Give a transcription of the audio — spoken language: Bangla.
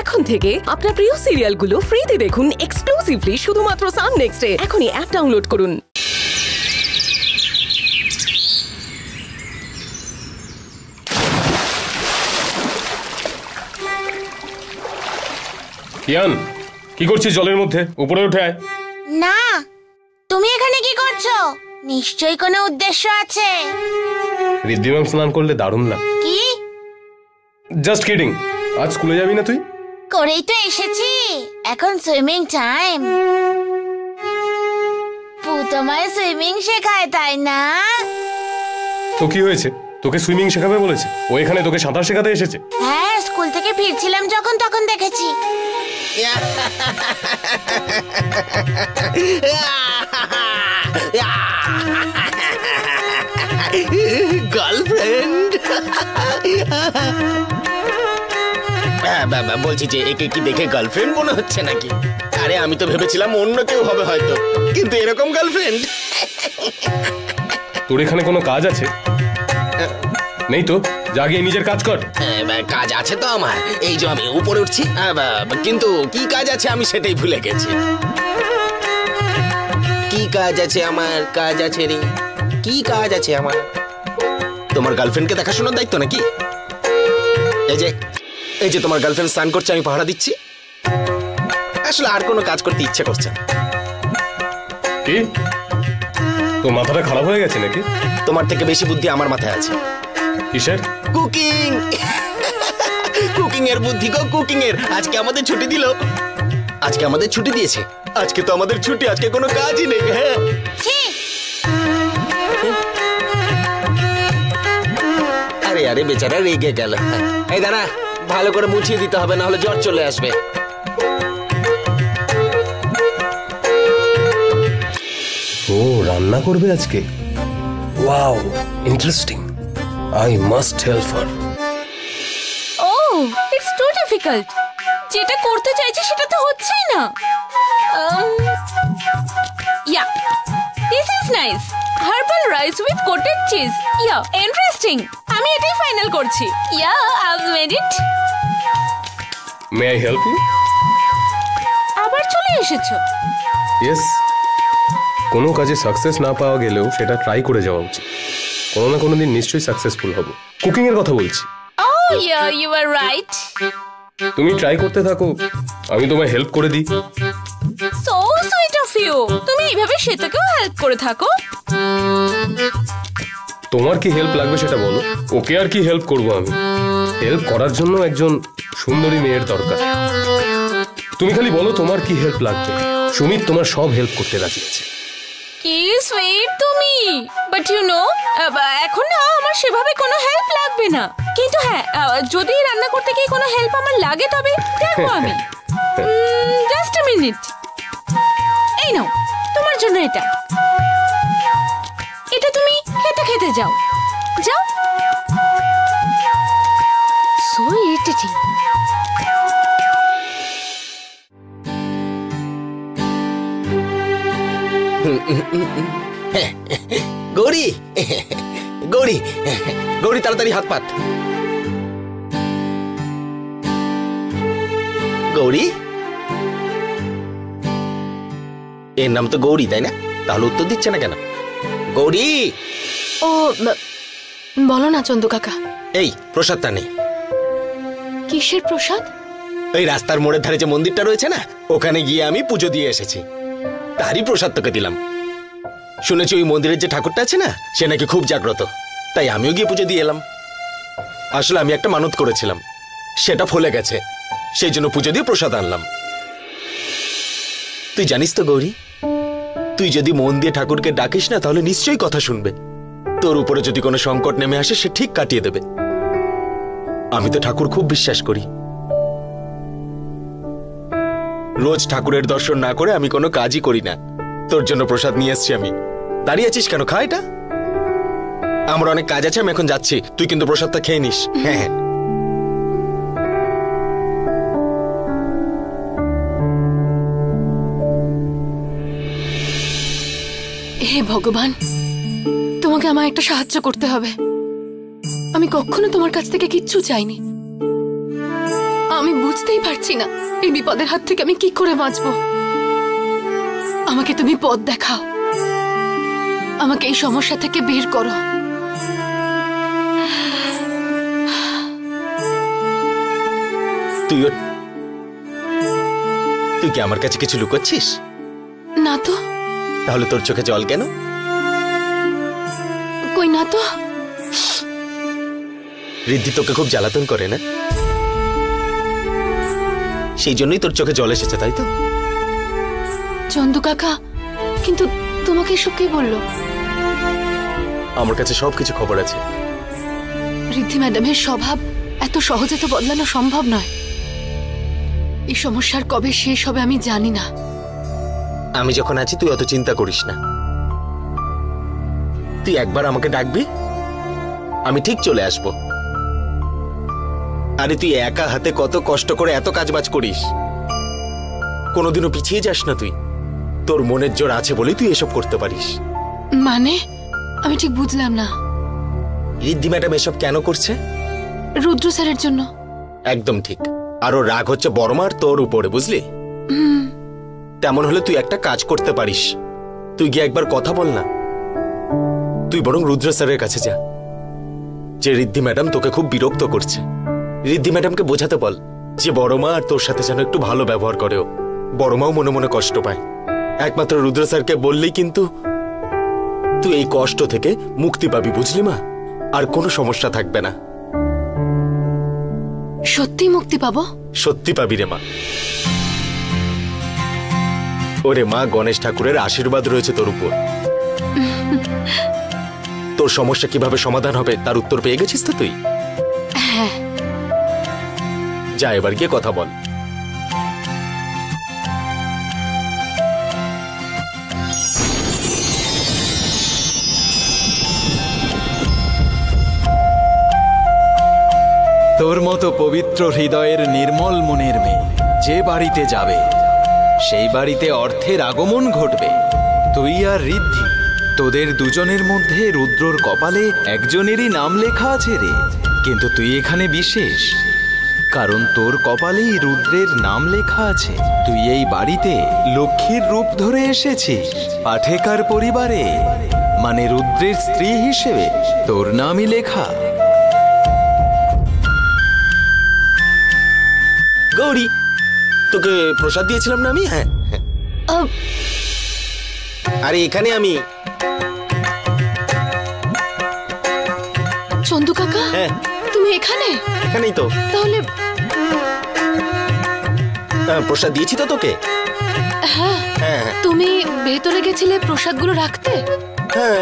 এখন থেকে আপনার প্রিয় সিরিয়ালগুলো ফ্রিতে দেখুন এক্সক্লুসিভলি শুধুমাত্র সান নেক্সটে। এখনই অ্যাপ ডাউনলোড করুন। কিয়ান, কি করছিস জলের মধ্যে? উপরে উঠে আয়। না, তুমি এখানে কি করছো? নিশ্চয়ই কোনো উদ্দেশ্য আছে। ঋদ্ধি ম্যাম স্নান করলে দারুণ লাগে। কি? Just kidding. আজ স্কুলে যাবি না তুই? করেই তো এসেছি, এখন সুইমিং টাইম। তোমায় সুইমিং শেখায় তাই না? তো কি হয়েছে? তোকে সুইমিং শেখাবে বলেছে? ও এখানে তোকে সাঁতার শেখাতে এসেছে? হ্যাঁ, স্কুল থেকে ফিরছিলাম যখন তখন দেখেছি। গার্লফ্রেন্ড? বলছি যে একে কি দেখে গার্লফ্রেন্ড মনে হচ্ছে নাকি? আরে আমি তো ভেবেছিলাম অন্য কেউ হবে হয়তো, কিন্তু এরকম গার্লফ্রেন্ড। তোর এখানে কোনো কাজ আছে? নেই তো, যা গিয়ে নিজের কাজ কর। কাজ আছে তো আমার, এই যে আমি উপরে উঠছি, কিন্তু কি কাজ আছে আমি সেটাই ভুলে গেছি। কি কাজ আছে আমার? কাজ আছে রে, কি কাজ আছে আমার? তোমার গার্লফ্রেন্ডকে দেখাশোনার দায়িত্ব নাকি? এই যে তোমার গার্লফ্রেন্ড স্নান করছে, আমি পাহারা দিচ্ছি। আসলে আর কোনো কাজ করতে ইচ্ছে করছে না। কি তোর মাথাটা খারাপ হয়ে গেছে নাকি? তোমার থেকে বেশি বুদ্ধি আমার মাথায় আছে। কিসের? কুকিং। কুকিং এর বুদ্ধি গো, কুকিং এর। আজকে আমাদের ছুটি দিল, আজকে আমাদের ছুটি দিয়েছে। আজকে তো আমাদের ছুটি, আজকে কোনো কাজই নেই। হ্যাঁ, আরে আরে বেচারা রেগে গেল। এই দাঁড়া, ভালো করে মুছিয়ে দিতে হবে, না হলে জ্বর চলে আসবে। ও রান্না করবে আজকে? Wow, interesting. I must help her. Oh, it's too difficult. যেটা করতে চাইছি সেটা তো হচ্ছেই না। Yeah, this is nice. Herbal rice with coated cheese. Yeah, interesting. আমি এটাই ফাইনাল করছি। Yeah, I've made it. May I help you? আবার চলে এসেছো? Yes. কোনো কাজে সাকসেস না পাওয়া গেলেও সেটা ট্রাই করে যাওয়া উচিত। কোনো না কোনো দিন নিশ্চয়ই সাকসেসফুল হব। কুকিং এর কথা বলছি। Oh yeah, you are right. তুমি ট্রাই করতে থাকো, আমি তোমায় হেল্প করে দিই। So sweet of you. তুমি এইভাবে সেটাকেও হেল্প করে থাকো। তোমার কি হেল্প লাগবে সেটা বলো, ওকে আর কি হেল্প করব আমি? হেল্প করার জন্য একজন সুন্দরী মেয়ের দরকার। তুমি খালি বলো তোমার কি হেল্প লাগবে, সুমিত তোমার সব হেল্প করতে রাজি আছে। কি সুইট তুমি। বাট ইউ নো, এখন না আমার সেভাবে কোনো হেল্প লাগবে না। কিন্তু হ্যাঁ, যদি রান্না করতে গিয়ে কোনো হেল্প আমার লাগে তবে দেখো আমি। Just a minute. এই নাও, তোমার জন্য এটা। এটা তুমি খেতে খেতে যাও, যাও। So irritating. গৌরী, গৌরী, গৌরী, তাড়াতাড়ি হাত পাত। গৌরী, এর নাম তো গৌরী তাই না? তাহলে উত্তর দিচ্ছে না কেন? গৌরী। ও বলো না চন্দু কাকা। এই প্রসাদটা নেই। কিসের প্রসাদ? এই রাস্তার মোড়ের ধারে যে মন্দিরটা রয়েছে না, ওখানে গিয়ে আমি পুজো দিয়ে এসেছি, তারই প্রসাদ তোকে দিলাম। শুনেছি ওই মন্দিরের যে ঠাকুরটা আছে না, সে নাকি খুব জাগ্রত, তাই আমিও গিয়ে পুজো দিয়ে এলাম। আসলে আমি একটা মানত করেছিলাম, সেটা ফলে গেছে, সেই জন্য পুজো দিয়ে প্রসাদ আনলাম। তুই জানিস তো গৌরী, তুই যদি মন দিয়ে ঠাকুরকে ডাকিস না, তাহলে নিশ্চয়ই কথা শুনবে। তোর উপরে যদি কোনো সংকট নেমে আসে, সে ঠিক কাটিয়ে দেবে। আমি তো ঠাকুর খুব বিশ্বাস করি। রোজ ঠাকুরের দর্শন না করে আমি কোনো কাজই করি না। তোর জন্য প্রসাদ নিয়ে এসছি আমি। দাঁড়িয়ে আছিস কেন? খা এটা। আমার অনেক কাজ আছে, আমি এখন যাচ্ছি। তুই কিন্তু প্রসাদটা খেয়ে নিস। হ্যাঁ হ্যাঁ। হে ভগবান, তোমাকে আমার একটা সাহায্য করতে হবে। আমি কখনো তোমার কাছ থেকে কিচ্ছু চাইনি। আমি বুঝতেই পারছি না এই বিপদের হাত থেকে আমি কি করে বাঁচবো। আমাকে তুমি পথ দেখাও, আমাকে এই সমস্যা থেকে বের করো। তুই কি আমার কাছে কিছু লুকোচ্ছিস? না তো। তাহলে তোর চোখে জল কেন? কই না তো। ঋদ্ধি তোকে খুব জ্বালাতন করে না? সেই জন্যই তোর চোখে জল এসেছে, তাই তো? চন্দু কাকা, কিন্তু তোমাকে এসব কে বললো? আমার কাছে সবকিছু খবর আছে। ঋদ্ধি ম্যাডামের স্বভাব এত সহজে তো বদলানো সম্ভব নয়। এই সমস্যার কবে শেষ হবে আমি জানি না। আমি যখন আছি তুই অত চিন্তা করিস না। তুই একবার আমাকে ডাকবি, আমি ঠিক চলে আসব। আরে তুই একা হাতে কত কষ্ট করে এত কাজবাজ করিস, কোনোদিনও পিছিয়ে যাস না তুই। তোর মনের জোর আছে বলেই তুই এসব করতে পারিস। মানে আমি ঠিক বুঝলাম না। ঋদ্ধি ম্যাডাম এসব কেন করছে? রুদ্র স্যারের জন্য। একদম ঠিক। আরো রাগ হচ্ছে বড়মার তোর উপরে, বুঝলি? তেমন হলে তুই একটা কাজ করতে পারিস, তুই গিয়ে একবার কথা বল না। তুই বরং রুদ্র স্যারের কাছে যা, যে ঋদ্ধি ম্যাডাম তোকে খুব বিরক্ত করছে। ঋদ্ধি ম্যাডামকে বোঝাতে বল যে বড়মা আর তোর সাথে যেন একটু ভালো ব্যবহার করেও। বড়মাও মনে মনে কষ্ট পায়। একমাত্র রুদ্র স্যারকে বললেই কিন্তু তুই এই কষ্ট থেকে মুক্তি পাবি, বুঝলি মা? আর কোনো সমস্যা থাকবে না। সত্যি মুক্তি পাবো? সত্যি পাবি রে মা। ওরে মা, গণেশ ঠাকুরের আশীর্বাদ রয়েছে তোর উপর। তোর সমস্যা কিভাবে সমাধান হবে তার উত্তর পেয়ে গেছিস তো তুই? হ্যাঁ। যা এবার গিয়ে কথা বল। তোর মতো পবিত্র হৃদয়ের নির্মল মনের মেয়ে যে বাড়িতে যাবে সেই বাড়িতে অর্থের আগমন ঘটবে। তুই আর ঋদ্ধি, তোদের দুজনের মধ্যে রুদ্রর কপালে একজনেরই নাম লেখা আছে রে। কিন্তু তুই এখানে বিশেষ, কারণ তোর কপালেই রুদ্রের নাম লেখা আছে। তুই এই বাড়িতে লক্ষ্মীর রূপ ধরে এসেছিস, পাঠেকার পরিবারে, মানে রুদ্রের স্ত্রী হিসেবে তোর নামই লেখা। গৌরী, তোকে প্রসাদ দিয়েছিলাম না আমি? হ্যাঁ। আরে এখানে আমি। চন্দু কাকা, হ্যাঁ তুমি এখানে? এখানেই তো। তাহলে প্রসাদ দিয়েছি তো তোকে? হ্যাঁ। হ্যাঁ তুমি ভেতরে গেছিলে প্রসাদগুলো রাখতে? হ্যাঁ।